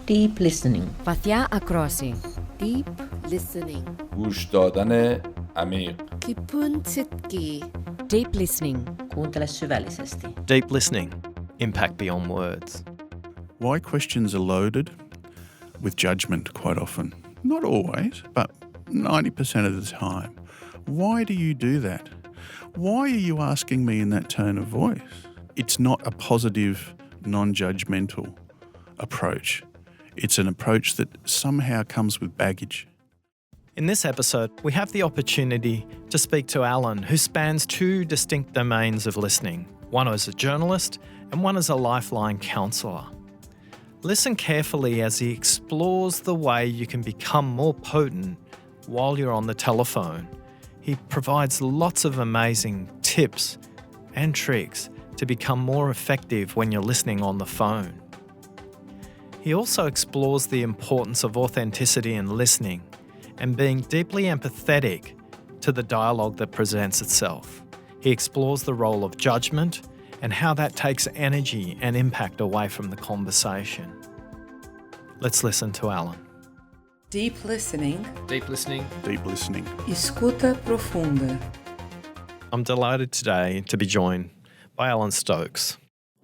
Deep listening. βαθιά ακρόαση. Deep listening. گوش دادن عمیق. 깊은 듣기. Deep listening. Kuuntele syvällisesti. Deep listening. Impact beyond words. Why questions are loaded with judgment quite often. Not always, but 90% of the time. Why do you do that? Why are you asking me in that tone of voice? It's not a positive, non-judgmental approach. It's an approach that somehow comes with baggage. In this episode, we have the opportunity to speak to Alan, who spans two distinct domains of listening, one as a journalist and one as a Lifeline Counsellor. Listen carefully as he explores the way you can become more potent while you're on the telephone. He provides lots of amazing tips and tricks to become more effective when you're listening on the phone. He also explores the importance of authenticity in listening and being deeply empathetic to the dialogue that presents itself. He explores the role of judgment and how that takes energy and impact away from the conversation. Let's listen to Alan. Deep listening. Deep listening. Deep listening. Escuta profunda. I'm delighted today to be joined by Alan Stokes.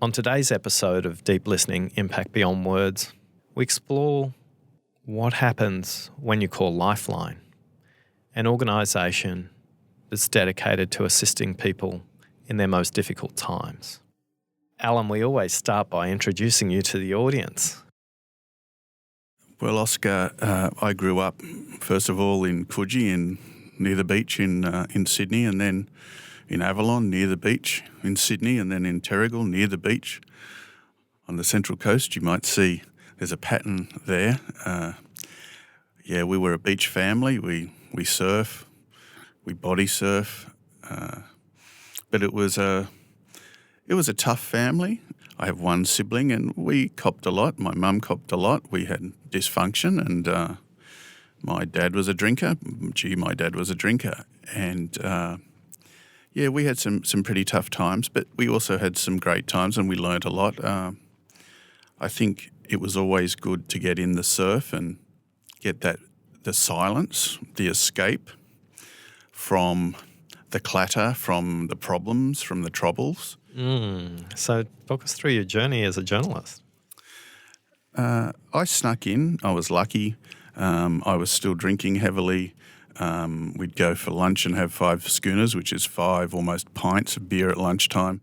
On today's episode of Deep Listening, Impact Beyond Words, we explore what happens when you call Lifeline, an organisation that's dedicated to assisting people in their most difficult times. Alan, we always start by introducing you to the audience. Well, Oscar, I grew up, first of all, in Coogee, near the beach in Sydney, and then in Avalon, near the beach in Sydney, and then in Terrigal, near the beach. On the Central Coast, you might see there's a pattern there. We were a beach family. We surf, we body surf, but it was a tough family. I have one sibling, and we copped a lot. My mum copped a lot. We had dysfunction, and my dad was a drinker. My dad was a drinker, and we had some pretty tough times, but we also had some great times, and we learnt a lot. I think it was always good to get in the surf and get the silence, the escape from the clatter, from the problems, from the troubles. So talk us through your journey as a journalist. I snuck in. I was lucky. I was still drinking heavily. We'd go for lunch and have 5 schooners, which is 5 almost pints of beer at lunchtime.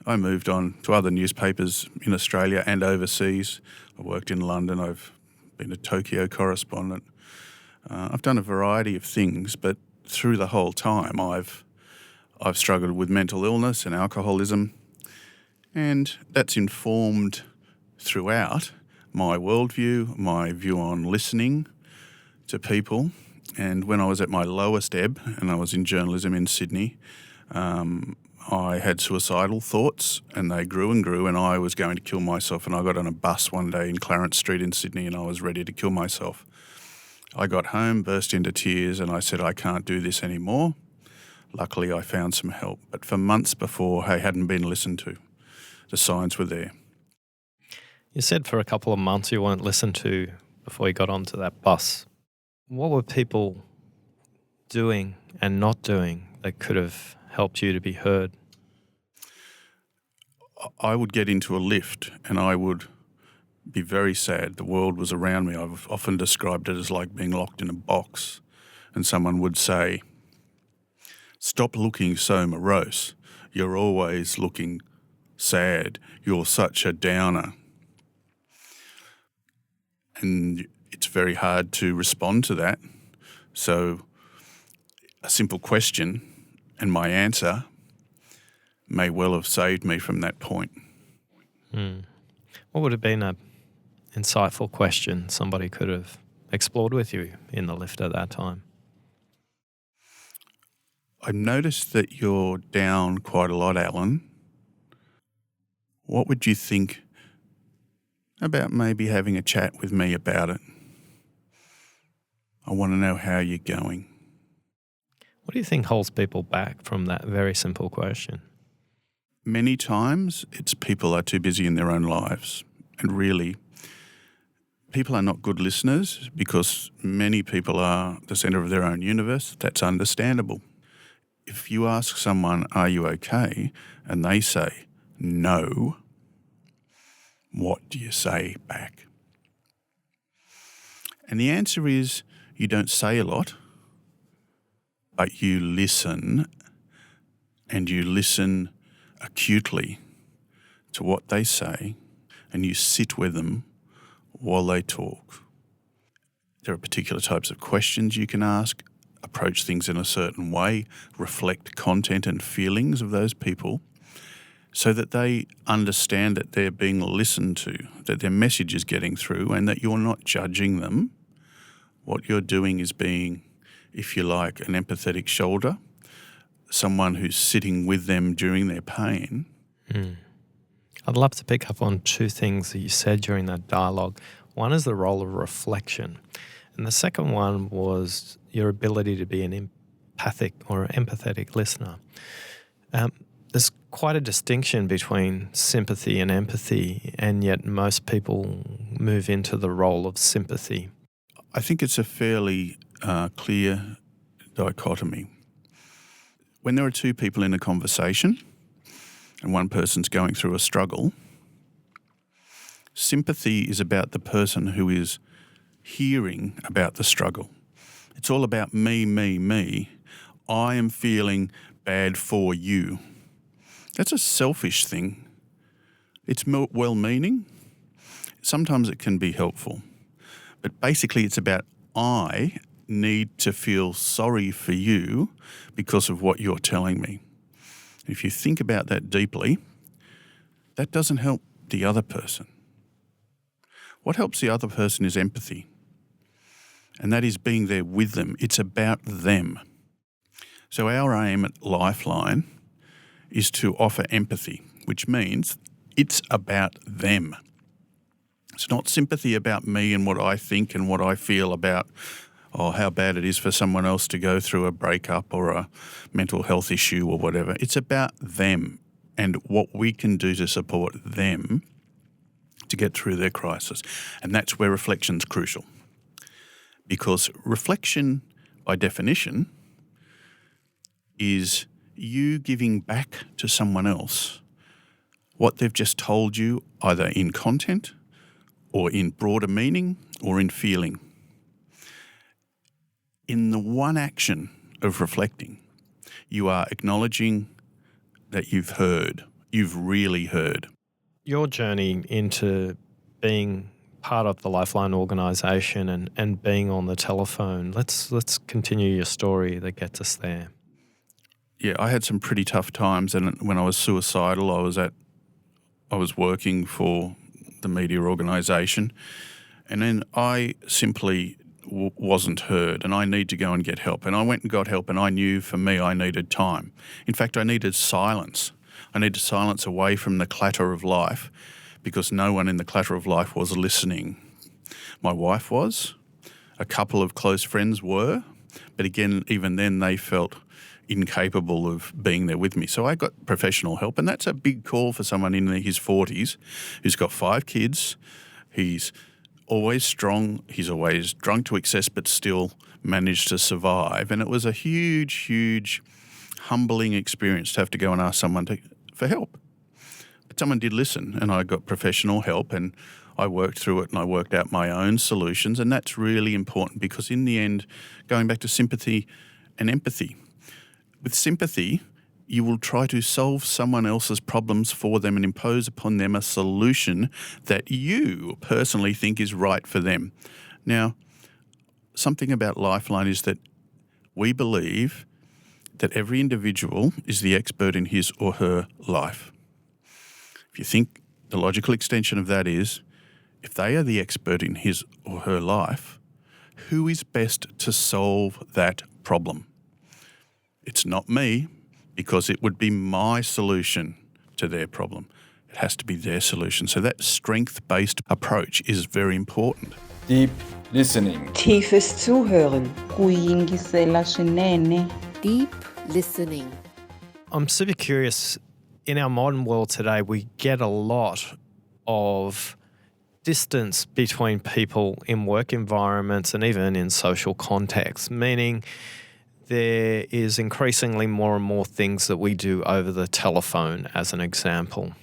I moved on to other newspapers in Australia and overseas. I worked in London. I've been a Tokyo correspondent. I've done a variety of things, but through the whole time I've struggled with mental illness and alcoholism, and that's informed throughout my worldview, my view on listening to people. And when I was at my lowest ebb, and I was in journalism in Sydney, I had suicidal thoughts, and they grew and grew, and I was going to kill myself. And I got on a bus one day in Clarence Street in Sydney, and I was ready to kill myself. I got home, burst into tears, and I said, I can't do this anymore. Luckily, I found some help. But for months before, I hadn't been listened to. The signs were there. You said for a couple of months you weren't listened to before you got onto that bus. What were people doing and not doing that could have helped you to be heard? I would get into a lift and I would be very sad. The world was around me. I've often described it as like being locked in a box, and someone would say, "Stop looking so morose. You're always looking sad. You're such a downer." And it's very hard to respond to that. So a simple question and my answer may well have saved me from that point. What would have been an insightful question somebody could have explored with you in the lift at that time? I've noticed that you're down quite a lot, Alan. What would you think about maybe having a chat with me about it? I want to know how you're going. What do you think holds people back from that very simple question? Many times it's people are too busy in their own lives, and really People are not good listeners because many people are the centre of their own universe. That's understandable. If you ask someone, are you okay? And they say, no, what do you say back? And the answer is you don't say a lot, but you listen, and you listen acutely to what they say, and you sit with them while they talk. There are particular types of questions you can ask, approach things in a certain way, reflect content and feelings of those people so that they understand that they're being listened to, that their message is getting through and that you're not judging them. What you're doing is being, if you like, an empathetic shoulder, someone who's sitting with them during their pain. I'd love to pick up on two things that you said during that dialogue. One is the role of reflection, and the second one was your ability to be an empathic or empathetic listener. There's quite a distinction between sympathy and empathy, and yet most people move into the role of sympathy. I think it's a fairly clear dichotomy. When there are two people in a conversation and one person's going through a struggle, sympathy is about the person who is hearing about the struggle. It's all about me, me, me. I am feeling bad for you. That's a selfish thing. It's well-meaning. Sometimes it can be helpful. But basically it's about I need to feel sorry for you because of what you're telling me. If you think about that deeply, that doesn't help the other person. What helps the other person is empathy. And that is being there with them. It's about them. So our aim at Lifeline is to offer empathy, which means it's about them. It's not sympathy about me and what I think and what I feel about how bad it is for someone else to go through a breakup or a mental health issue or whatever. It's about them and what we can do to support them to get through their crisis. And that's where reflection's crucial. Because reflection, by definition, is you giving back to someone else what they've just told you, either in content or in broader meaning or in feeling. In the one action of reflecting, you are acknowledging that you've heard, you've really heard. Your journey into being part of the Lifeline organisation and being on the telephone, let's continue your story that gets us there. Yeah, I had some pretty tough times, and when I was suicidal, I was working for the media organisation, and then I simply wasn't heard, and I need to go and get help. And I went and got help, and I knew for me I needed time. In fact, I needed silence. I needed silence away from the clatter of life because no one in the clatter of life was listening. My wife was, a couple of close friends were, but again, even then they felt incapable of being there with me. So I got professional help, and that's a big call for someone in his 40s who's got 5 kids. He's always strong. He's always drunk to excess, but still managed to survive. And it was a huge, huge, humbling experience to have to go and ask someone for help. But someone did listen, and I got professional help, and I worked through it, and I worked out my own solutions. And that's really important because in the end, going back to sympathy and empathy, with sympathy, you will try to solve someone else's problems for them and impose upon them a solution that you personally think is right for them. Now, something about Lifeline is that we believe that every individual is the expert in his or her life. If you think the logical extension of that is, if they are the expert in his or her life, who is best to solve that problem? It's not me, because it would be my solution to their problem. It has to be their solution. So that strength-based approach is very important. Deep listening. Tiefes Zuhören. Kuyingisela swinene. Deep listening. I'm super curious, in our modern world today, we get a lot of distance between people in work environments and even in social contexts, meaning there is increasingly more and more things that we do over the telephone, as an example.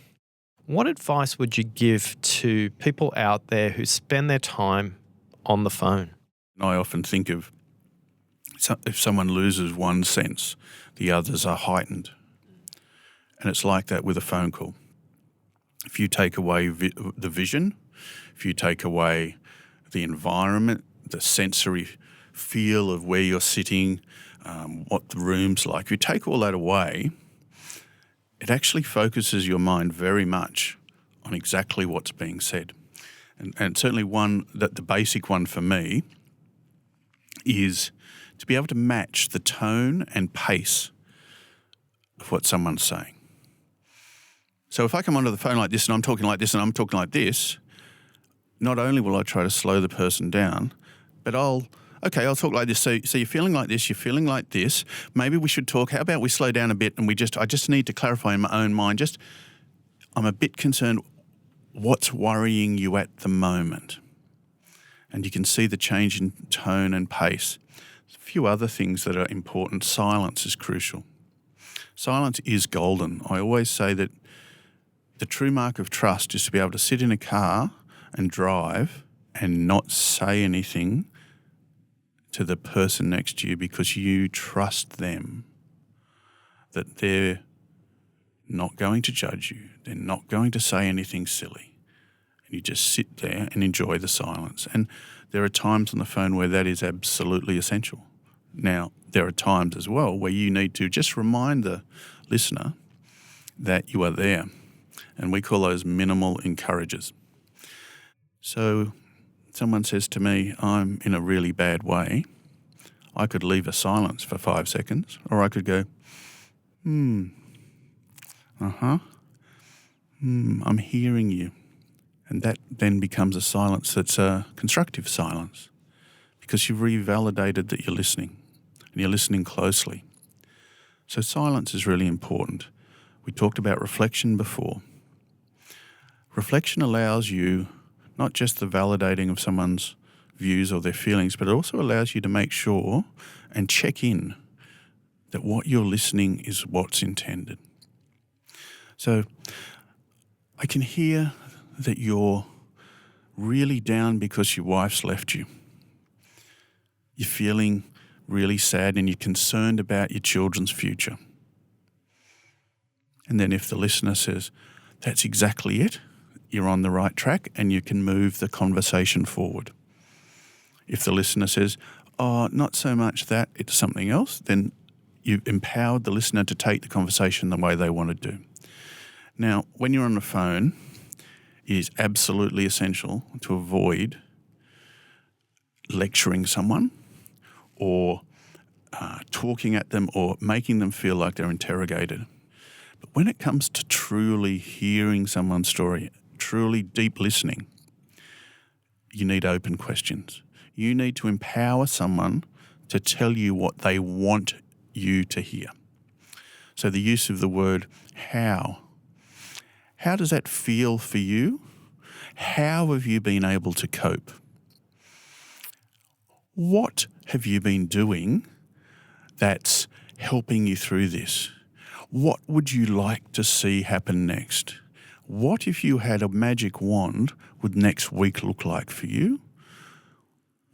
What advice would you give to people out there who spend their time on the phone? I often think of if someone loses one sense, the others are heightened. And it's like that with a phone call. If you take away the vision, if you take away the environment, the sensory feel of where you're sitting, what the room's like, if you take all that away, it actually focuses your mind very much on exactly what's being said. And certainly the basic one for me is to be able to match the tone and pace of what someone's saying. So if I come onto the phone like this and I'm talking like this and I'm talking like this, not only will I try to slow the person down, but I'll talk like this. So you're feeling like this, you're feeling like this. Maybe we should talk. How about we slow down a bit and I just need to clarify in my own mind. I'm a bit concerned what's worrying you at the moment. And you can see the change in tone and pace. There's a few other things that are important. Silence is crucial. Silence is golden. I always say that the true mark of trust is to be able to sit in a car and drive and not say anything to the person next to you because you trust them, that they're not going to judge you, they're not going to say anything silly. And you just sit there and enjoy the silence. And there are times on the phone where that is absolutely essential. Now, there are times as well where you need to just remind the listener that you are there. And we call those minimal encouragers. So someone says to me, I'm in a really bad way. I could leave a silence for 5 seconds, or I could go, I'm hearing you. And that then becomes a silence that's a constructive silence because you've revalidated that you're listening and you're listening closely. So silence is really important. We talked about reflection before. Reflection allows you not just the validating of someone's views or their feelings, but it also allows you to make sure and check in that what you're listening is what's intended. So I can hear that you're really down because your wife's left you. You're feeling really sad and you're concerned about your children's future. And then if the listener says, that's exactly it, you're on the right track and you can move the conversation forward. If the listener says, not so much that, it's something else, then you've empowered the listener to take the conversation the way they want to do. Now, when you're on the phone, it is absolutely essential to avoid lecturing someone or talking at them or making them feel like they're interrogated. But when it comes to truly hearing someone's story, truly deep listening, you need open questions. You need to empower someone to tell you what they want you to hear. So the use of the word how. How does that feel for you? How have you been able to cope? What have you been doing that's helping you through this? What would you like to see happen next? What if you had a magic wand would next week look like for you?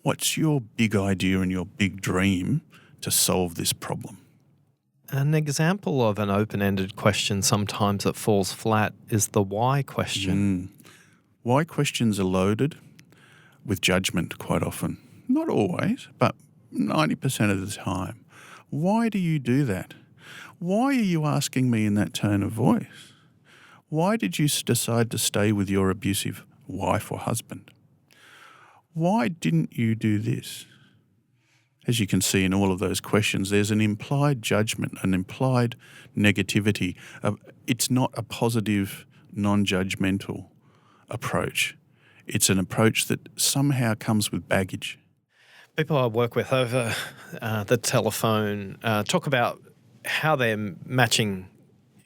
What's your big idea and your big dream to solve this problem? An example of an open-ended question sometimes that falls flat is the why question. Why questions are loaded with judgment quite often. Not always, but 90% of the time. Why do you do that? Why are you asking me in that tone of voice? Why did you decide to stay with your abusive wife or husband? Why didn't you do this? As you can see in all of those questions, there's an implied judgment, an implied negativity. It's not a positive, non-judgmental approach. It's an approach that somehow comes with baggage. People I work with over the telephone talk about how they're matching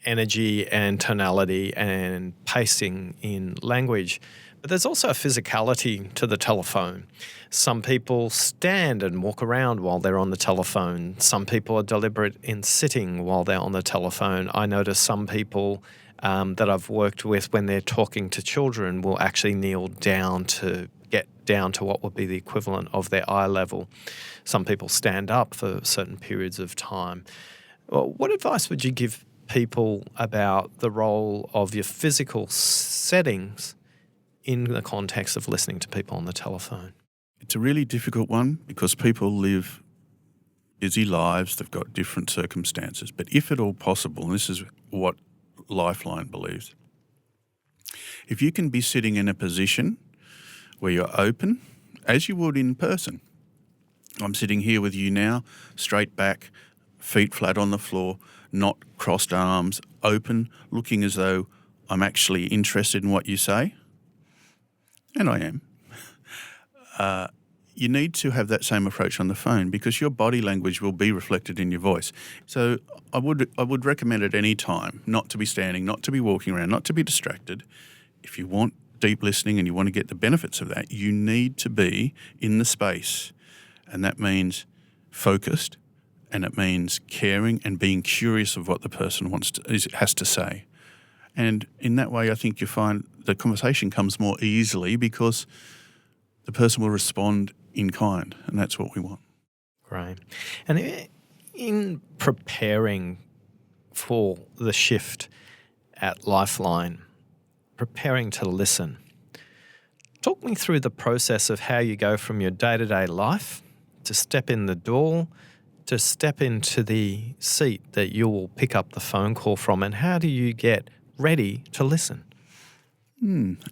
energy and tonality and pacing in language But there's also a physicality to the telephone. Some people stand and walk around while they're on the telephone. Some people are deliberate in sitting while they're on the telephone. I notice some people that I've worked with, when they're talking to children, will actually kneel down to get down to what would be the equivalent of their eye level. Some people stand up for certain periods of time. Well, what advice would you give people about the role of your physical settings in the context of listening to people on the telephone? It's a really difficult one because people live busy lives, they've got different circumstances. But if at all possible, and this is what Lifeline believes, if you can be sitting in a position where you're open, as you would in person. I'm sitting here with you now, straight back, feet flat on the floor, not crossed arms, open, looking as though I'm actually interested in what you say. And I am. You need to have that same approach on the phone because your body language will be reflected in your voice. So I would recommend at any time not to be standing, not to be walking around, not to be distracted. If you want deep listening and you want to get the benefits of that, you need to be in the space. And that means focused, and it means caring and being curious of what the person has to say. And in that way, I think you find the conversation comes more easily because the person will respond in kind, and that's what we want. Great. And in preparing for the shift at Lifeline, preparing to listen, talk me through the process of how you go from your day-to-day life to step in the door, to step into the seat that you will pick up the phone call from, and how do you get ready to listen?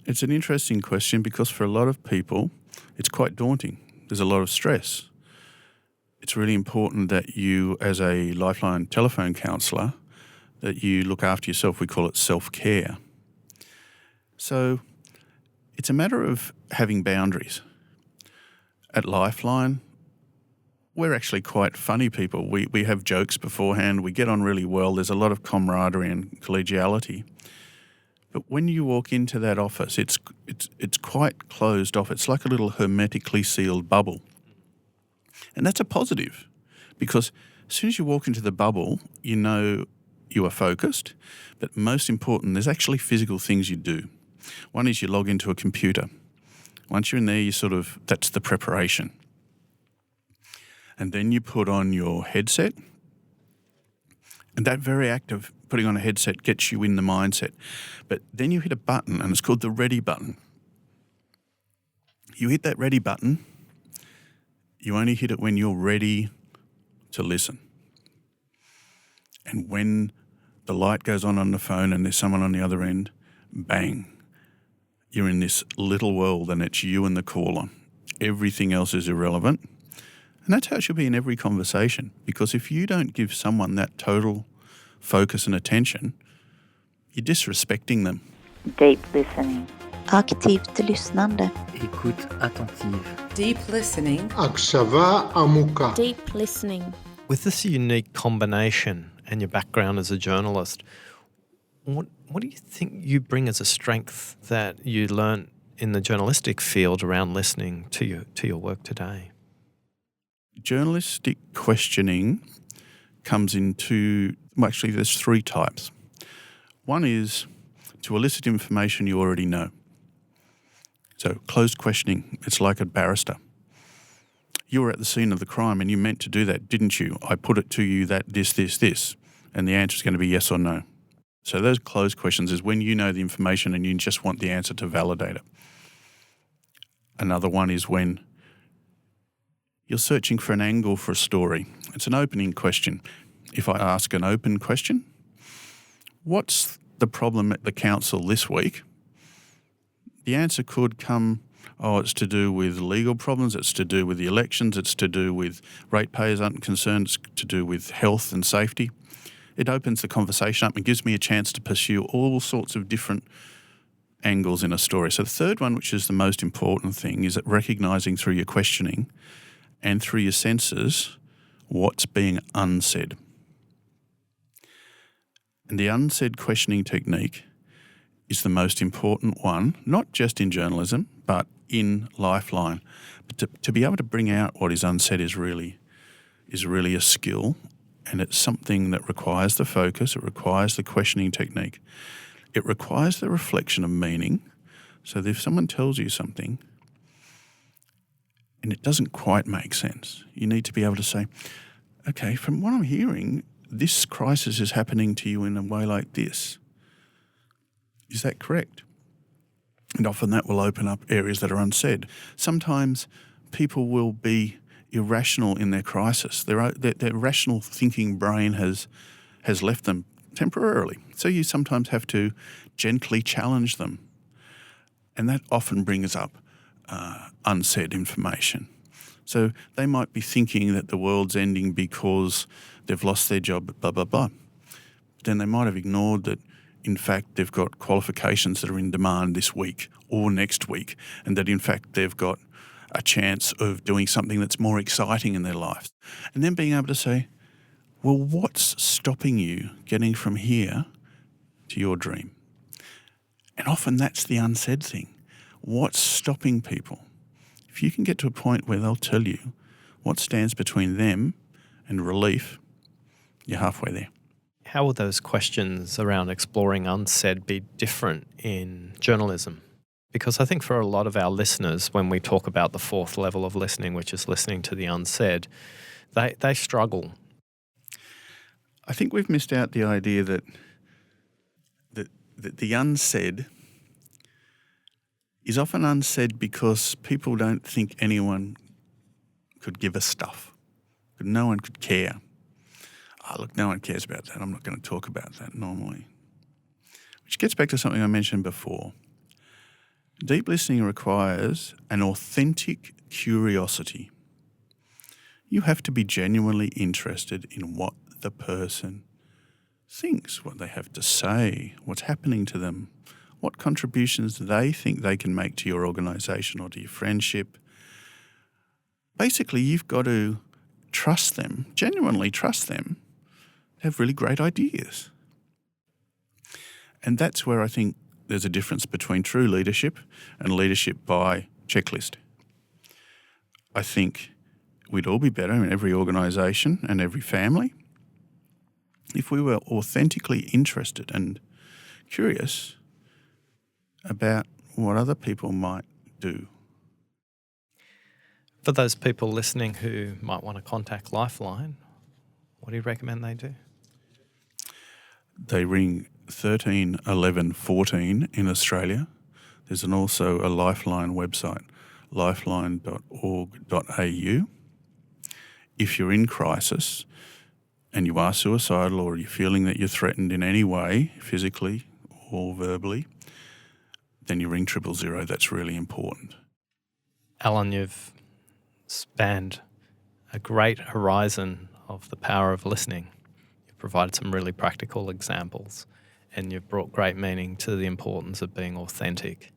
It's an interesting question because for a lot of people, it's quite daunting. There's a lot of stress. It's really important that you, as a Lifeline telephone counsellor, that you look after yourself. We call it self-care. So it's a matter of having boundaries. At Lifeline, we're actually quite funny people. We have jokes beforehand. We get on really well. There's a lot of camaraderie and collegiality. But when you walk into that office, it's quite closed off. It's like a little hermetically sealed bubble. And that's a positive because as soon as you walk into the bubble, you know you are focused. But most important, there's actually physical things you do. One is you log into a computer. Once you're in there, that's the preparation. And then you put on your headset. And that very act of putting on a headset gets you in the mindset. But then you hit a button, and it's called the ready button. You hit that ready button, you only hit it when you're ready to listen. And when the light goes on the phone and there's someone on the other end, bang, you're in this little world and it's you and the caller. Everything else is irrelevant. And that's how it should be in every conversation, because if you don't give someone that total focus and attention, you're disrespecting them. Deep listening. Aktivt lyssnande. Écoute attentive. Deep listening. הקשבה עמוקה. Deep listening. With this unique combination and your background as a journalist, what do you think you bring as a strength that you learn in the journalistic field around listening to your work today? Journalistic questioning comes into, actually there's three types. One is to elicit information you already know. So closed questioning, it's like a barrister. You were at the scene of the crime and you meant to do that, didn't you? I put it to you that this, and the answer is going to be yes or no. So those closed questions is when you know the information and you just want the answer to validate it. Another one is when you're searching for an angle for a story. It's an opening question. If I ask an open question, what's the problem at the council this week? The answer could come, it's to do with legal problems, it's to do with the elections, it's to do with ratepayers aren't concerned, it's to do with health and safety. It opens the conversation up and gives me a chance to pursue all sorts of different angles in a story. So the third one, which is the most important thing, is that recognising through your questioning and through your senses what's being unsaid. And the unsaid questioning technique is the most important one, not just in journalism, but in Lifeline. But to be able to bring out what is unsaid is really a skill, and it's something that requires the focus, it requires the questioning technique, it requires the reflection of meaning. So that if someone tells you something and it doesn't quite make sense, you need to be able to say, okay, from what I'm hearing, this crisis is happening to you in a way like this. Is that correct? And often that will open up areas that are unsaid. Sometimes people will be irrational in their crisis. Their rational thinking brain has left them temporarily. So you sometimes have to gently challenge them. And that often brings up unsaid information. So they might be thinking that the world's ending because they've lost their job, blah, blah, blah. But then they might have ignored that, in fact, they've got qualifications that are in demand this week or next week, and that, in fact, they've got a chance of doing something that's more exciting in their lives. And then being able to say, well, what's stopping you getting from here to your dream? And often that's the unsaid thing. What's stopping people? If you can get to a point where they'll tell you what stands between them and relief, you're halfway there. How will those questions around exploring unsaid be different in journalism? Because I think for a lot of our listeners, when we talk about the fourth level of listening, which is listening to the unsaid, they struggle. I think we've missed out the idea that the unsaid is often unsaid because people don't think anyone could give a stuff. No one could care. Oh, look, no one cares about that. I'm not going to talk about that normally. Which gets back to something I mentioned before. Deep listening requires an authentic curiosity. You have to be genuinely interested in what the person thinks, what they have to say, what's happening to them, what contributions they think they can make to your organisation or to your friendship. Basically, you've got to trust them, genuinely trust them, have really great ideas. And that's where I think there's a difference between true leadership and leadership by checklist. I think we'd all be better in every organisation and every family if we were authentically interested and curious about what other people might do. For those people listening who might want to contact Lifeline, what do you recommend they do? They ring 13 11 14 in Australia. There's also a Lifeline website, lifeline.org.au. If you're in crisis and you are suicidal or you're feeling that you're threatened in any way, physically or verbally, then you ring 000. That's really important. Alan, you've spanned a great horizon of the power of listening. You've provided some really practical examples, and you've brought great meaning to the importance of being authentic.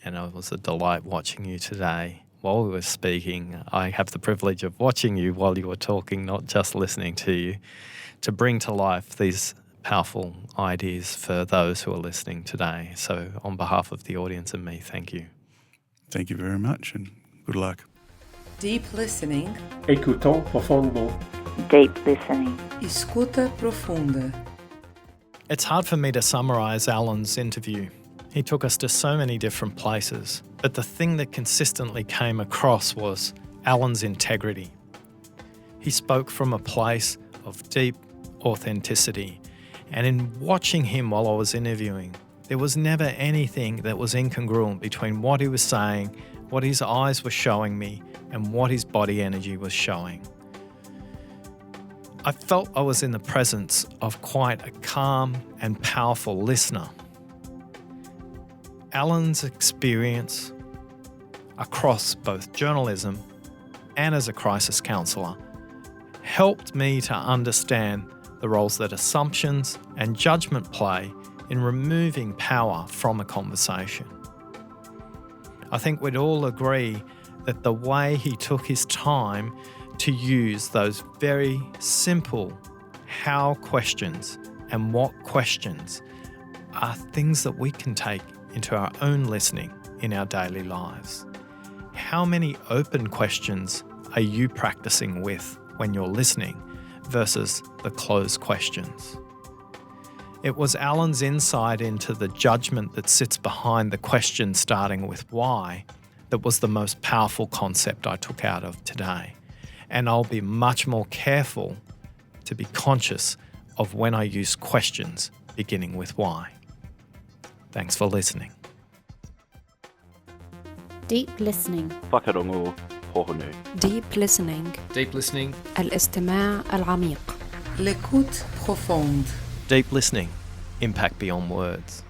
And it was a delight watching you today. While we were speaking, I have the privilege of watching you while you were talking, not just listening to you, to bring to life these powerful ideas for those who are listening today. So on behalf of the audience and me, thank you. Thank you very much and good luck. Deep listening. Écoutons profundo. Deep listening. Escuta profunda. It's hard for me to summarise Alan's interview. He took us to so many different places, but the thing that consistently came across was Alan's integrity. He spoke from a place of deep authenticity, and in watching him while I was interviewing, there was never anything that was incongruent between what he was saying, what his eyes were showing me, and what his body energy was showing. I felt I was in the presence of quite a calm and powerful listener. Alan's experience across both journalism and as a crisis counsellor helped me to understand the roles that assumptions and judgment play in removing power from a conversation. I think we'd all agree that the way he took his time to use those very simple how questions and what questions are things that we can take into our own listening in our daily lives. How many open questions are you practicing with when you're listening versus the closed questions? It was Alan's insight into the judgment that sits behind the question starting with why that was the most powerful concept I took out of today. And I'll be much more careful to be conscious of when I use questions beginning with why. Thanks for listening. Deep listening. Whakarongo pohonu. Deep listening. Deep listening. الاستماع العميق. L'écoute profonde. Deep listening, impact beyond words.